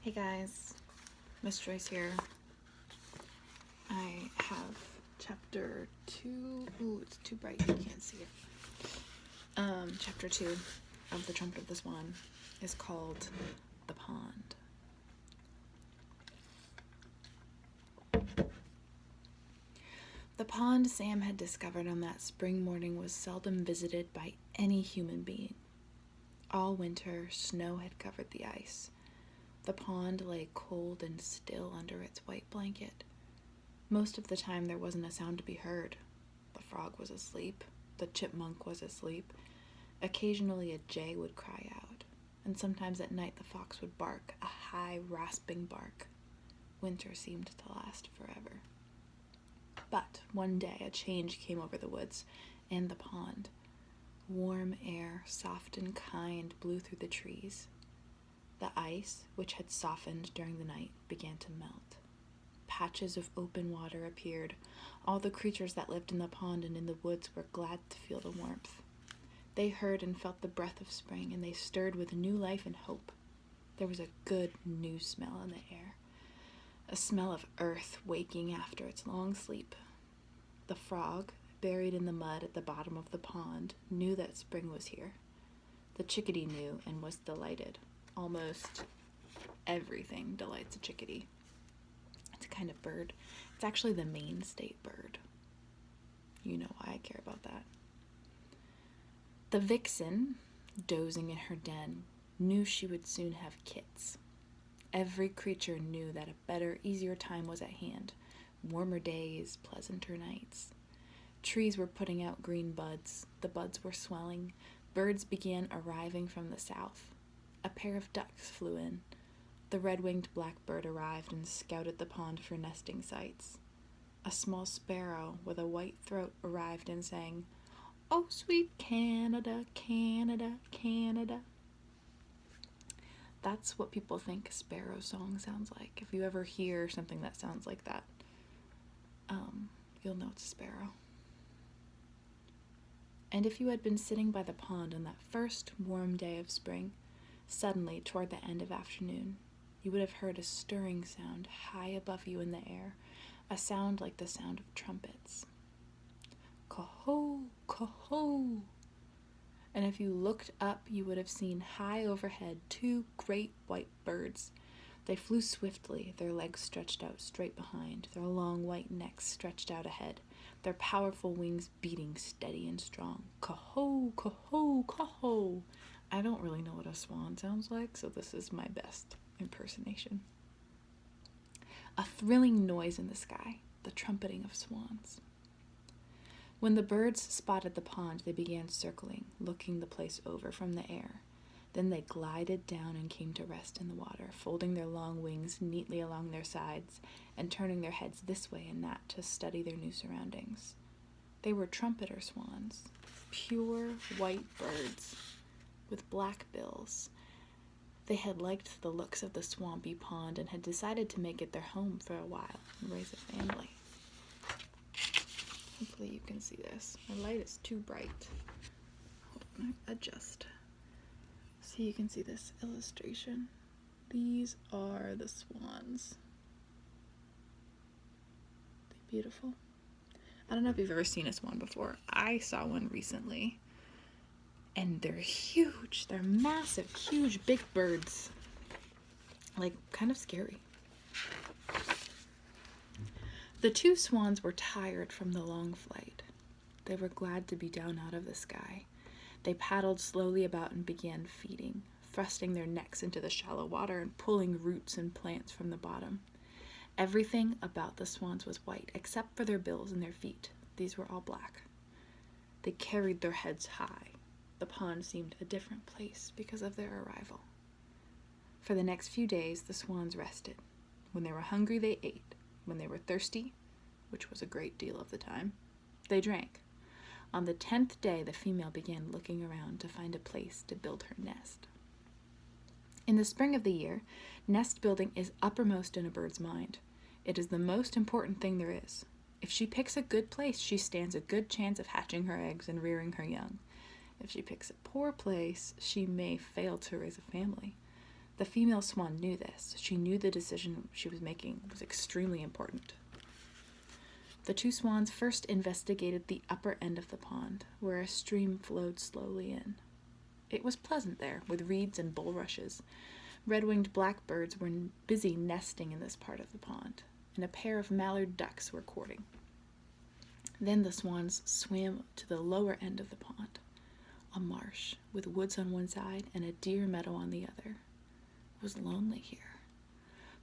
Hey guys, Miss Joyce here. I have chapter 2. Ooh, it's too bright, you can't see it. Chapter 2 of the Trumpet of the Swan is called The Pond. The pond Sam had discovered on that spring morning was seldom visited by any human being. All winter, snow had covered the ice. The pond lay cold and still under its white blanket. Most of the time there wasn't a sound to be heard. The frog was asleep. The chipmunk was asleep. Occasionally a jay would cry out, and sometimes at night the fox would bark, a high, rasping bark. Winter seemed to last forever. But one day a change came over the woods and the pond. Warm air, soft and kind, blew through the trees. The ice, which had softened during the night, began to melt. Patches of open water appeared. All the creatures that lived in the pond and in the woods were glad to feel the warmth. They heard and felt the breath of spring, and they stirred with new life and hope. There was a good new smell in the air, a smell of earth waking after its long sleep. The frog, buried in the mud at the bottom of the pond, knew that spring was here. The chickadee knew and was delighted. Almost everything delights a chickadee. It's a kind of bird. It's actually the Maine state bird. You know why I care about that. The vixen, dozing in her den, knew she would soon have kits. Every creature knew that a better, easier time was at hand. Warmer days, pleasanter nights. Trees were putting out green buds. The buds were swelling. Birds began arriving from the south. A pair of ducks flew in. The red-winged blackbird arrived and scouted the pond for nesting sites. A small sparrow with a white throat arrived and sang, "Oh, sweet Canada, Canada, Canada." That's what people think a sparrow song sounds like. If you ever hear something that sounds like that, you'll know it's a sparrow. And if you had been sitting by the pond on that first warm day of spring, suddenly, toward the end of afternoon, you would have heard a stirring sound high above you in the air, a sound like the sound of trumpets. Ka-ho, ka-ho. And if you looked up, you would have seen high overhead 2 great white birds. They flew swiftly, their legs stretched out straight behind, their long white necks stretched out ahead, their powerful wings beating steady and strong. Ka-ho, ka-ho, ka-ho. I don't really know what a swan sounds like, so this is my best impersonation. A thrilling noise in the sky, the trumpeting of swans. When the birds spotted the pond, they began circling, looking the place over from the air. Then they glided down and came to rest in the water, folding their long wings neatly along their sides and turning their heads this way and that to study their new surroundings. They were trumpeter swans, pure white birds with black bills. They had liked the looks of the swampy pond and had decided to make it their home for a while and raise a family. Hopefully you can see this. My light is too bright. Hold on, I adjust. So you can see this illustration. These are the swans. They're beautiful. I don't know if you've ever seen a swan before. I saw one recently. And they're huge. They're massive, huge, big birds. Like, kind of scary. The 2 swans were tired from the long flight. They were glad to be down out of the sky. They paddled slowly about and began feeding, thrusting their necks into the shallow water and pulling roots and plants from the bottom. Everything about the swans was white, except for their bills and their feet. These were all black. They carried their heads high. The pond seemed a different place because of their arrival. For the next few days, the swans rested. When they were hungry, they ate. When they were thirsty, which was a great deal of the time, they drank. On the 10th day, the female began looking around to find a place to build her nest. In the spring of the year, nest building is uppermost in a bird's mind. It is the most important thing there is. If she picks a good place, she stands a good chance of hatching her eggs and rearing her young. If she picks a poor place, she may fail to raise a family. The female swan knew this. She knew the decision she was making was extremely important. The two swans first investigated the upper end of the pond, where a stream flowed slowly in. It was pleasant there, with reeds and bulrushes. Red-winged blackbirds were busy nesting in this part of the pond, and a pair of mallard ducks were courting. Then the swans swam to the lower end of the pond, a marsh with woods on one side and a deer meadow on the other. It was lonely here.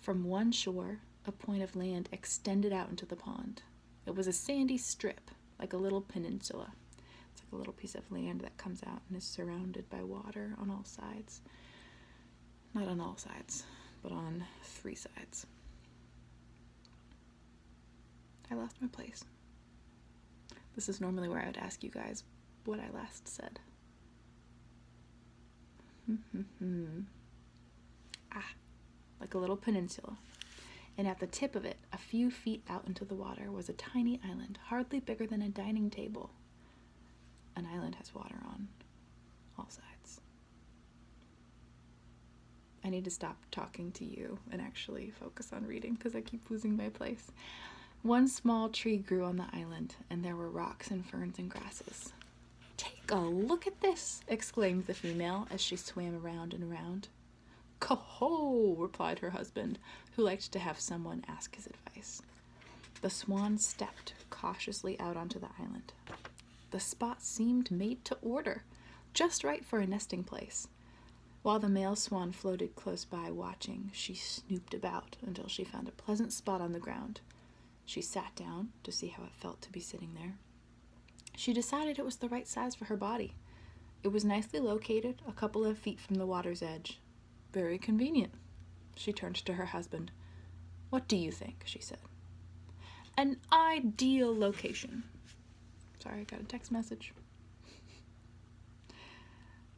From one shore, a point of land extended out into the pond. It was a sandy strip, like a little peninsula. It's like a little piece of land that comes out and is surrounded by water on all sides. Not on all sides, but on 3 sides. I lost my place. This is normally where I would ask you guys what I last said. Like a little peninsula. And at the tip of it, a few feet out into the water, was a tiny island, hardly bigger than a dining table. An island has water on all sides. I need to stop talking to you and actually focus on reading because I keep losing my place. One small tree grew on the island, and there were rocks and ferns and grasses. "Take a look at this!" exclaimed the female as she swam around and around. "Coho!" replied her husband, who liked to have someone ask his advice. The swan stepped cautiously out onto the island. The spot seemed made to order, just right for a nesting place. While the male swan floated close by watching, she snooped about until she found a pleasant spot on the ground. She sat down to see how it felt to be sitting there. She decided it was the right size for her body. It was nicely located, a couple of feet from the water's edge. Very convenient. She turned to her husband. "What do you think?" she said. "An ideal location." Sorry, I got a text message.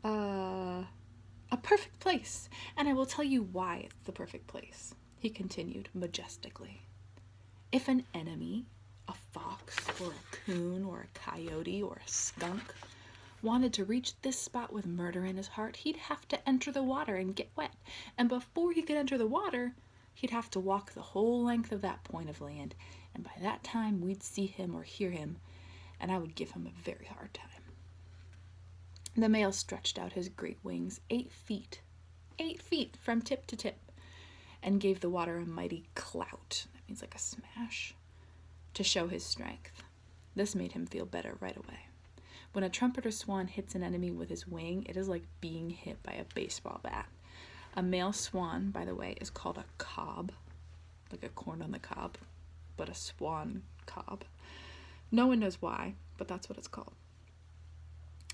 A perfect place, and I will tell you why it's the perfect place," he continued majestically. "If an enemy, a fox or a coon or a coyote or a skunk, wanted to reach this spot with murder in his heart, he'd have to enter the water and get wet. And before he could enter the water, he'd have to walk the whole length of that point of land. And by that time, we'd see him or hear him, and I would give him a very hard time." The male stretched out his great wings 8 feet from tip to tip, and gave the water a mighty clout, that means like a smash, to show his strength. This made him feel better right away. When a trumpet or swan hits an enemy with his wing, it is like being hit by a baseball bat. A male swan, by the way, is called a cob, like a corn on the cob, but a swan cob. No one knows why, but that's what it's called.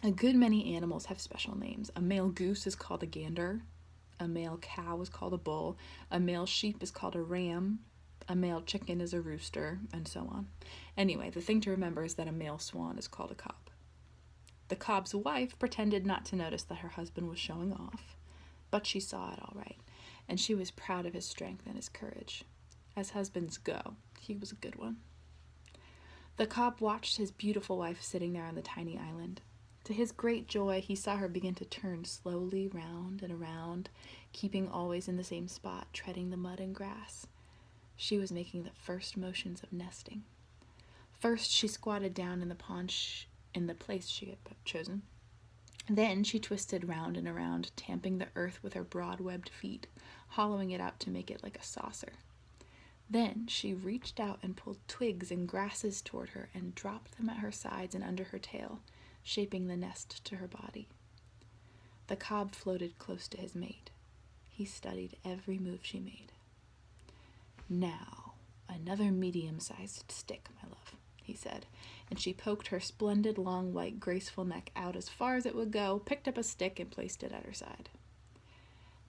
A good many animals have special names. A male goose is called a gander. A male cow is called a bull. A male sheep is called a ram. A male chicken is a rooster, and so on. Anyway, the thing to remember is that a male swan is called a cob. The cob's wife pretended not to notice that her husband was showing off, but she saw it all right, and she was proud of his strength and his courage. As husbands go, he was a good one. The cob watched his beautiful wife sitting there on the tiny island. To his great joy, he saw her begin to turn slowly round and around, keeping always in the same spot, treading the mud and grass. She was making the first motions of nesting. First, she squatted down in the pond in the place she had chosen. Then she twisted round and around, tamping the earth with her broad-webbed feet, hollowing it out to make it like a saucer. Then she reached out and pulled twigs and grasses toward her and dropped them at her sides and under her tail, shaping the nest to her body. The cob floated close to his mate. He studied every move she made. "Now, another medium-sized stick, my love," he said, and she poked her splendid, long, white, graceful neck out as far as it would go, picked up a stick, and placed it at her side.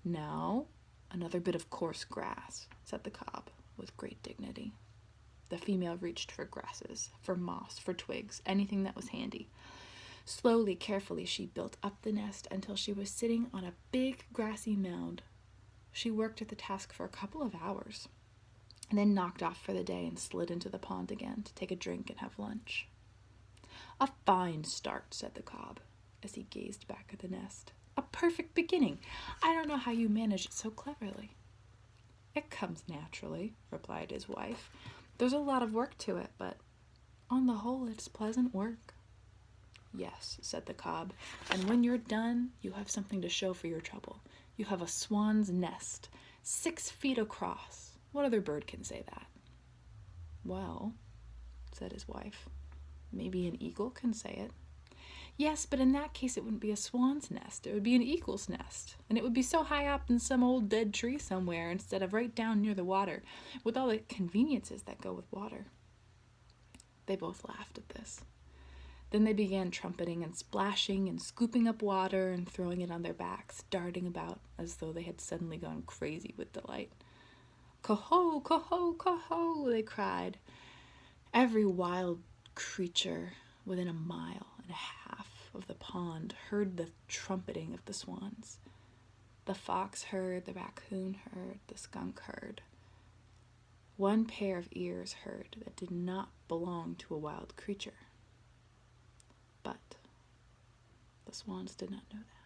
"Now, another bit of coarse grass," said the cob, with great dignity. The female reached for grasses, for moss, for twigs, anything that was handy. Slowly, carefully, she built up the nest until she was sitting on a big grassy mound. She worked at the task for a couple of hours, and then knocked off for the day and slid into the pond again to take a drink and have lunch. "A fine start," said the cob, as he gazed back at the nest. A perfect beginning. I don't know how you manage it so cleverly." "It comes naturally," replied his wife. "There's a lot of work to it, but on the whole it's pleasant work." "Yes," said the cob, "and when you're done, you have something to show for your trouble. You have a swan's nest, 6 feet across. What other bird can say that?" "Well," said his wife, "maybe an eagle can say it." "Yes, but in that case it wouldn't be a swan's nest. It would be an eagle's nest. And it would be so high up in some old dead tree somewhere instead of right down near the water, with all the conveniences that go with water." They both laughed at this. Then they began trumpeting and splashing and scooping up water and throwing it on their backs, darting about as though they had suddenly gone crazy with delight. "Coho, coho, coho," they cried. Every wild creature within a mile and a half of the pond heard the trumpeting of the swans. The fox heard, the raccoon heard, the skunk heard. One pair of ears heard that did not belong to a wild creature. But the swans did not know that.